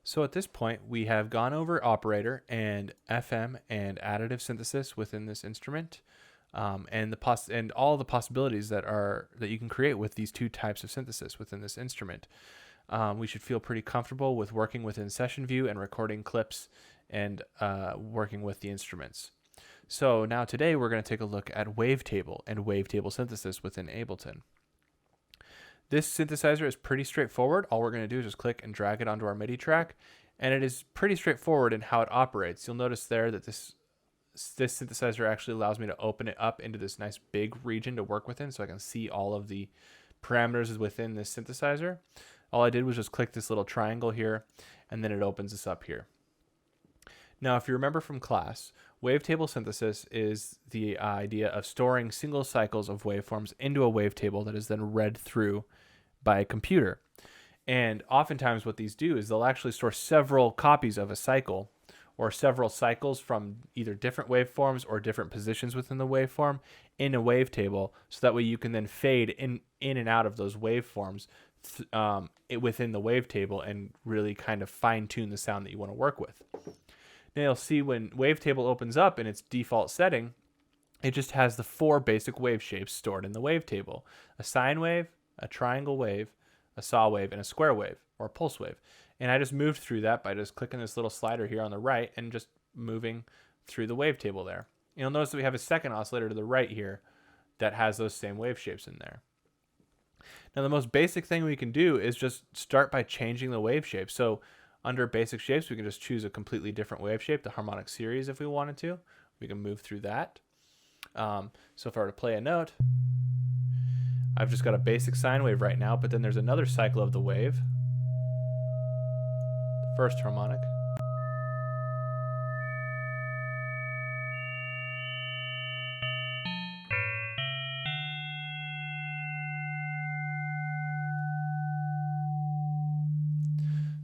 So at this point, we have gone over operator and FM and additive synthesis within this instrument, and all the possibilities that you can create with these two types of synthesis within this instrument. We should feel pretty comfortable with working within session view and recording clips and working with the instruments. So now today we're going to take a look at Wavetable and Wavetable synthesis within Ableton. This synthesizer is pretty straightforward. All we're going to do is just click and drag it onto our MIDI track, and it is pretty straightforward in how it operates. You'll notice there that this synthesizer actually allows me to open it up into this nice big region to work within, so I can see all of the parameters within this synthesizer. All I did was just click this little triangle here, and then it opens this up here. Now, if you remember from class, wavetable synthesis is the idea of storing single cycles of waveforms into a wavetable that is then read through by a computer. And oftentimes what these do is they'll actually store several copies of a cycle or several cycles from either different waveforms or different positions within the waveform in a wavetable, so that way you can then fade in and out of those waveforms within the wavetable and really kind of fine-tune the sound that you want to work with. Now you'll see when Wavetable opens up in its default setting, it just has the 4 basic wave shapes stored in the wavetable: a sine wave, a triangle wave, a saw wave, and a square wave or a pulse wave. And I just moved through that by just clicking this little slider here on the right and just moving through the wavetable there. You'll notice that we have a second oscillator to the right here that has those same wave shapes in there. Now the most basic thing we can do is just start by changing the wave shape. So under basic shapes, we can just choose a completely different wave shape, the harmonic series if we wanted to. We can move through that. So if I were to play a note, I've just got a basic sine wave right now, but then there's another cycle of the wave, the first harmonic.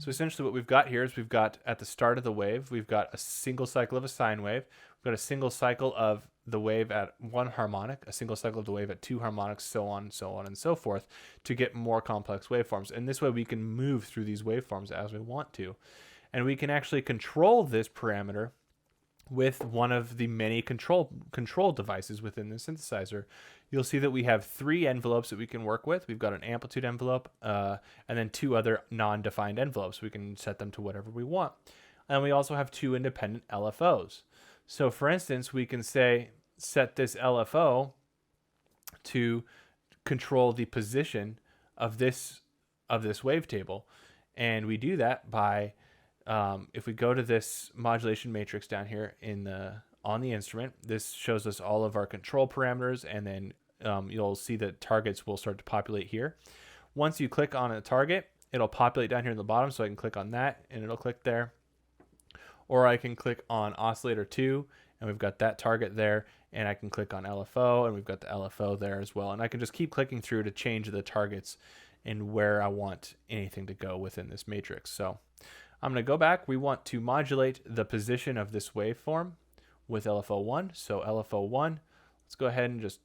So essentially what we've got here is we've got at the start of the wave, we've got a single cycle of a sine wave. We've got a single cycle of the wave at 1 harmonic, a single cycle of the wave at 2 harmonics, so on, and so forth, to get more complex waveforms. And this way we can move through these waveforms as we want to. And we can actually control this parameter with one of the many control devices within the synthesizer. You'll see that we have 3 envelopes that we can work with. We've got an amplitude envelope and then 2 other non-defined envelopes. We can set them to whatever we want. And we also have 2 independent LFOs. So for instance, we can set this LFO to control the position of this wavetable. And we do that by if we go to this modulation matrix down here on the instrument, this shows us all of our control parameters, and then you'll see that targets will start to populate here. Once you click on a target, it'll populate down here in the bottom, so I can click on that and it'll click there. Or I can click on Oscillator 2 and we've got that target there, and I can click on LFO and we've got the LFO there as well. And I can just keep clicking through to change the targets and where I want anything to go within this matrix. So I'm going to go back. We want to modulate the position of this waveform with LFO1. So LFO1, let's go ahead and just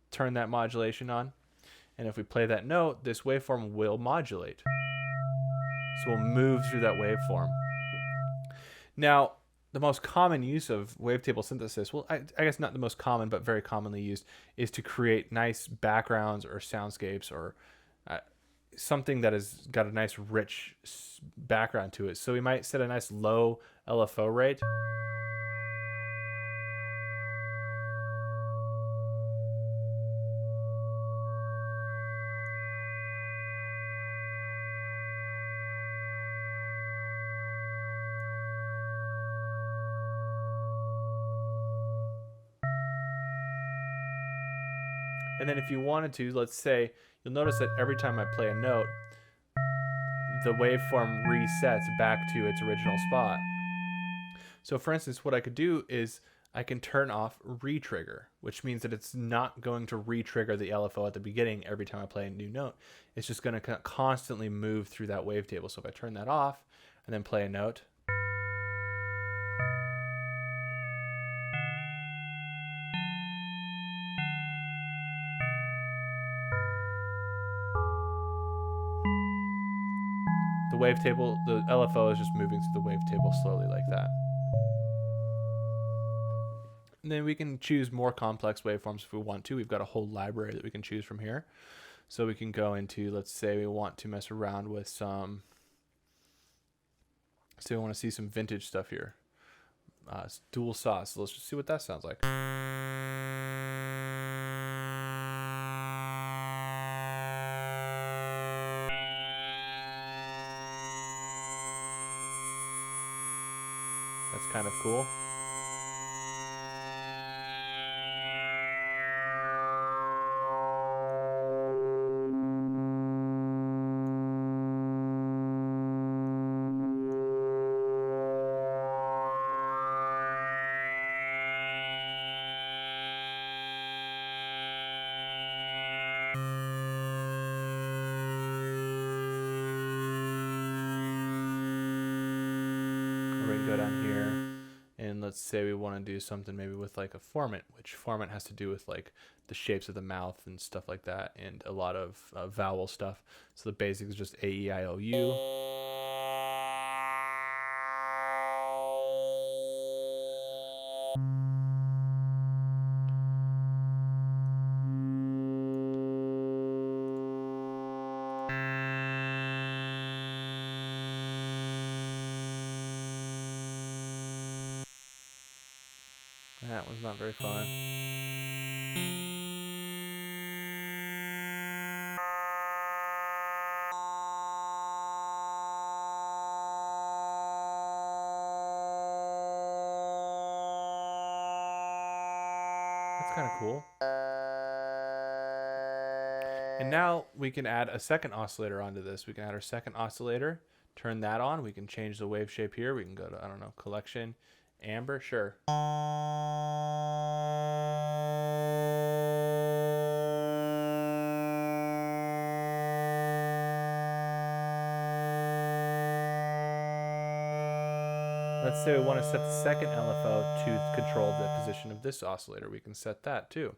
turn that modulation on. And if we play that note, this waveform will modulate. So we'll move through that waveform. Now, the most common use of wavetable synthesis, well, I guess not the most common, but very commonly used, is to create nice backgrounds or soundscapes or something that has got a nice rich background to it. So we might set a nice low LFO rate. And then if you wanted to, let's say, you'll notice that every time I play a note, the waveform resets back to its original spot. So for instance, what I could do is I can turn off retrigger, which means that it's not going to retrigger the LFO at the beginning every time I play a new note. It's just going to constantly move through that wavetable. So if I turn that off and then play a note, The wavetable, the LFO is just moving through the wavetable slowly like that. And then we can choose more complex waveforms if we want to. We've got a whole library that we can choose from here. So we can go into, let's say we want to mess around with some, so we want to see some vintage stuff here. Dual saw, so let's just see what that sounds like. That's kind of cool. Or we can go down here and let's say we want to do something maybe with like a Formant, which Formant has to do with like the shapes of the mouth and stuff like that, and a lot of vowel stuff. So the basic is just A, E, I, O, U. That was not very fun. That's kind of cool. And now we can add a second oscillator onto this. We can add our second oscillator, turn that on. We can change the wave shape here. We can go to, I don't know, collection, amber, sure. Let's say we want to set the second LFO to control the position of this oscillator. We can set that too.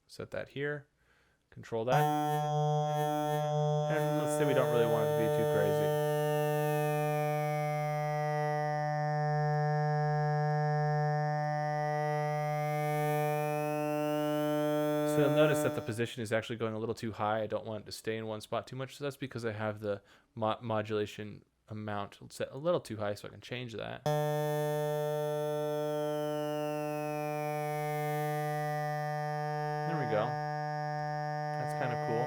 Set that here, control that. And let's say we don't really want it to be too crazy. So you'll notice that the position is actually going a little too high. I don't want it to stay in one spot too much. So that's because I have the modulation amount set a little too high, so I can change that. There we go. That's kind of cool.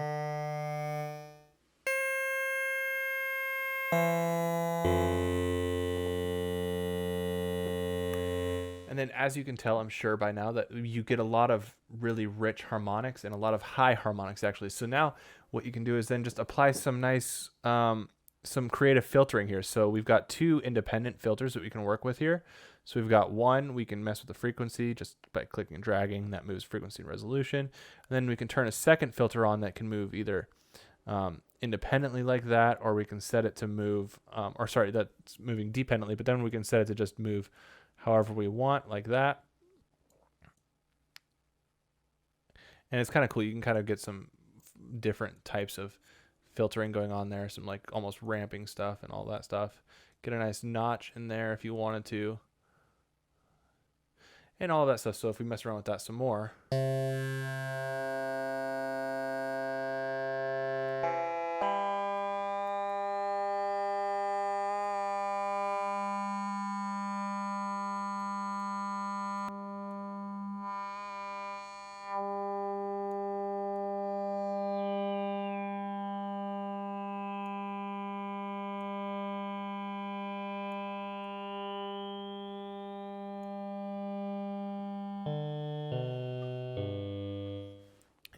And then as you can tell, I'm sure by now, that you get a lot of really rich harmonics and a lot of high harmonics actually. So now what you can do is then just apply some nice some creative filtering here. So we've got two independent filters that we can work with here. So we've got one, we can mess with the frequency just by clicking and dragging. That moves frequency and resolution. And then we can turn a second filter on that can move either independently like that, or we can set it to move, or sorry, that's moving dependently, but then we can set it to just move however we want, like that. And it's kind of cool. You can kind of get some different types of filtering going on there, some like almost ramping stuff and all that stuff. Get a nice notch in there if you wanted to, and all of that stuff. So if we mess around with that some more,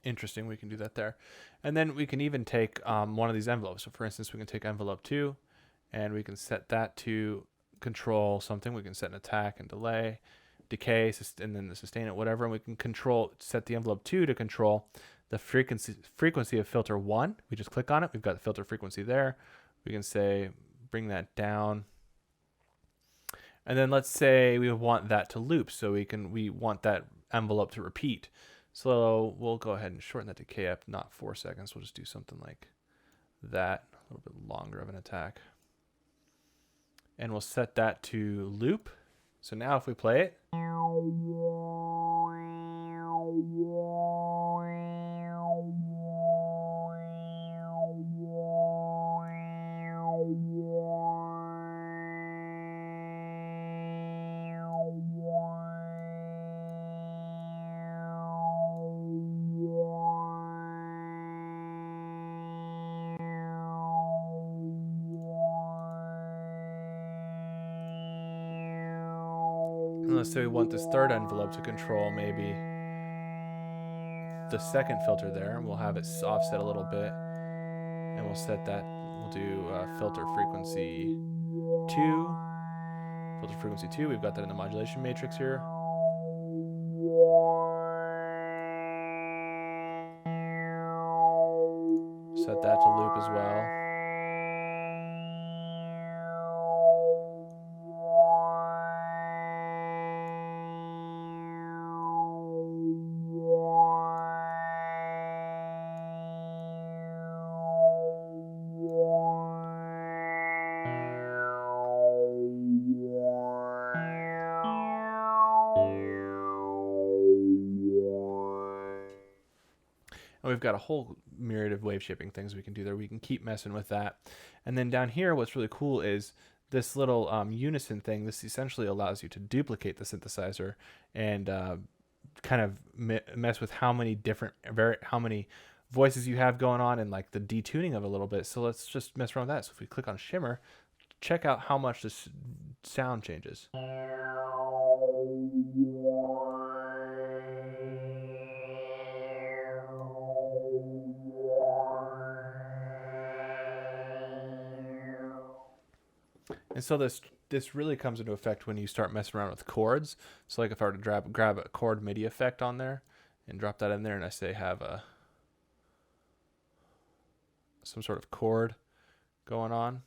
interesting, we can do that there. And then we can even take one of these envelopes. So for instance, we can take envelope 2 and we can set that to control something. We can set an attack and delay, decay, and then the sustain it, whatever. And we can set the envelope 2 to control the frequency of filter 1. We just click on it. We've got the filter frequency there. We can say bring that down. And then let's say we want that to loop. So we want that envelope to repeat. So we'll go ahead and shorten that decay up, not 4 seconds. We'll just do something like that. a little bit longer of an attack. And we'll set that to loop. So now if we play it, let's say we want this third envelope to control maybe the second filter there, and we'll have it offset a little bit, and we'll set that. We'll do filter frequency 2. Filter frequency 2. We've got that in the modulation matrix here. Set that to loop as well. And we've got a whole myriad of wave shaping things we can do there. We can keep messing with that. And then down here, what's really cool is this little Unison thing. This essentially allows you to duplicate the synthesizer and kind of mess with how many different, how many voices you have going on, and like the detuning of it a little bit. So let's just mess around with that. So if we click on shimmer, check out how much this sound changes. And so this really comes into effect when you start messing around with chords. So like if I were to grab a chord MIDI effect on there and drop that in there, and I say have some sort of chord going on.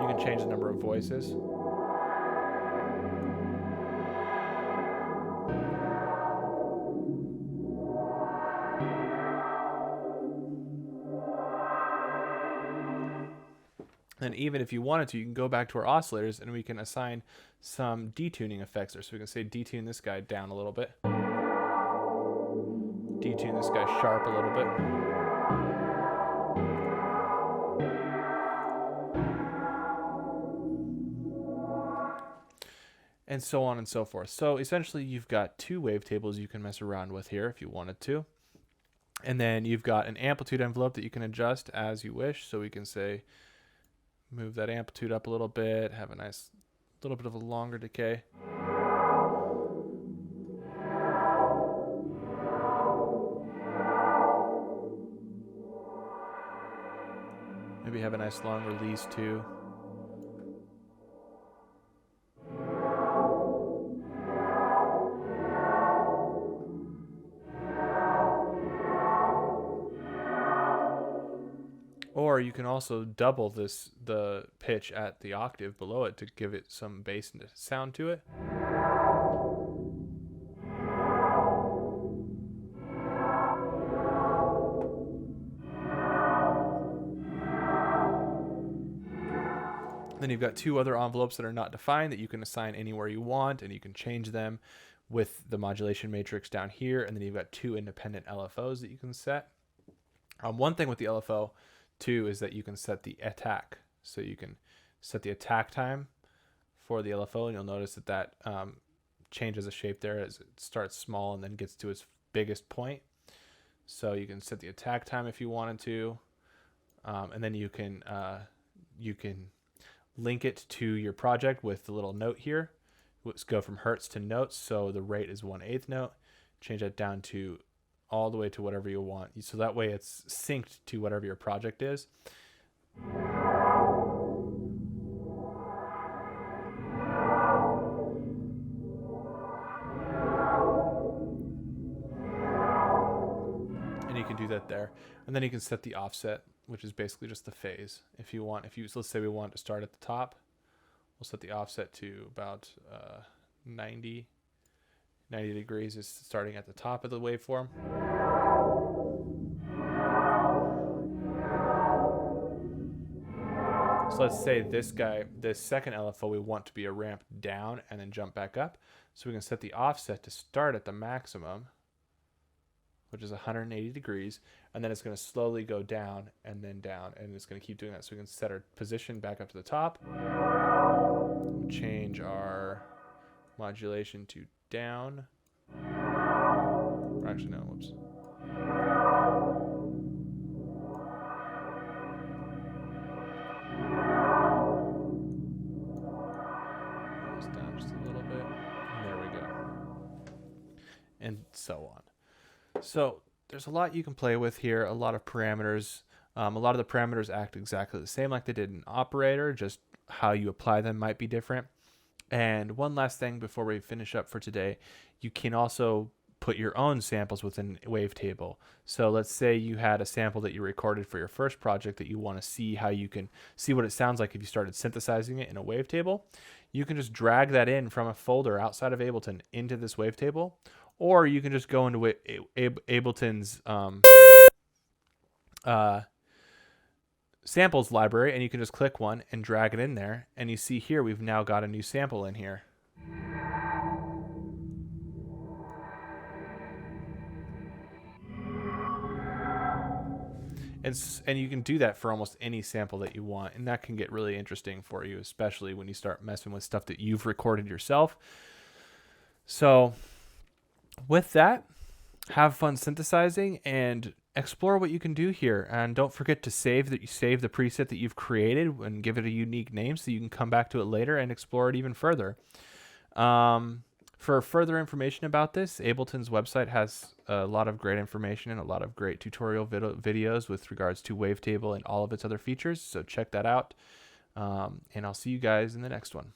You can change the number of voices. And even if you wanted to, you can go back to our oscillators and we can assign some detuning effects there. So we can say detune this guy down a little bit. Detune this guy sharp a little bit. And so on and so forth. So essentially you've got two wavetables you can mess around with here if you wanted to. And then you've got an amplitude envelope that you can adjust as you wish. So we can say, move that amplitude up a little bit, have a nice little bit of a longer decay. Maybe have a nice long release too. Or you can also double the pitch at the octave below it to give it some bass and sound to it. Then you've got two other envelopes that are not defined that you can assign anywhere you want, and you can change them with the modulation matrix down here. And then you've got two independent LFOs that you can set. One thing with the LFO too is that you can set the attack. So you can set the attack time for the LFO, and you'll notice that changes the shape there as it starts small and then gets to its biggest point. So you can set the attack time if you wanted to, and then you can link it to your project with the little note here. Let's go from hertz to notes. So the rate is 1/8 note. Change that down to all the way to whatever you want. So that way it's synced to whatever your project is. do that there. And then you can set the offset, which is basically just the phase. If you want, so let's say we want to start at the top, we'll set the offset to about 90 degrees is starting at the top of the waveform. So let's say this second LFO, we want to be a ramp down and then jump back up. So we can set the offset to start at the maximum, which is 180 degrees, and then it's going to slowly go down, and it's going to keep doing that. So we can set our position back up to the top, change our modulation to down, or actually no, whoops. Down just a little bit, and there we go, and so on. So there's a lot you can play with here, a lot of parameters. A lot of the parameters act exactly the same like they did in Operator, just how you apply them might be different. And one last thing before we finish up for today, you can also put your own samples within Wavetable. So let's say you had a sample that you recorded for your first project that you want to see how you can see what it sounds like if you started synthesizing it in a Wavetable. You can just drag that in from a folder outside of Ableton into this Wavetable, or you can just go into Ableton's samples library, and you can just click one and drag it in there, and you see here we've now got a new sample in here. And you can do that for almost any sample that you want, and that can get really interesting for you, especially when you start messing with stuff that you've recorded yourself. So with that, have fun synthesizing and explore what you can do here. And don't forget to save the preset that you've created and give it a unique name so you can come back to it later and explore it even further. For further information about this, Ableton's website has a lot of great information and a lot of great tutorial videos with regards to Wavetable and all of its other features. So check that out. And I'll see you guys in the next one.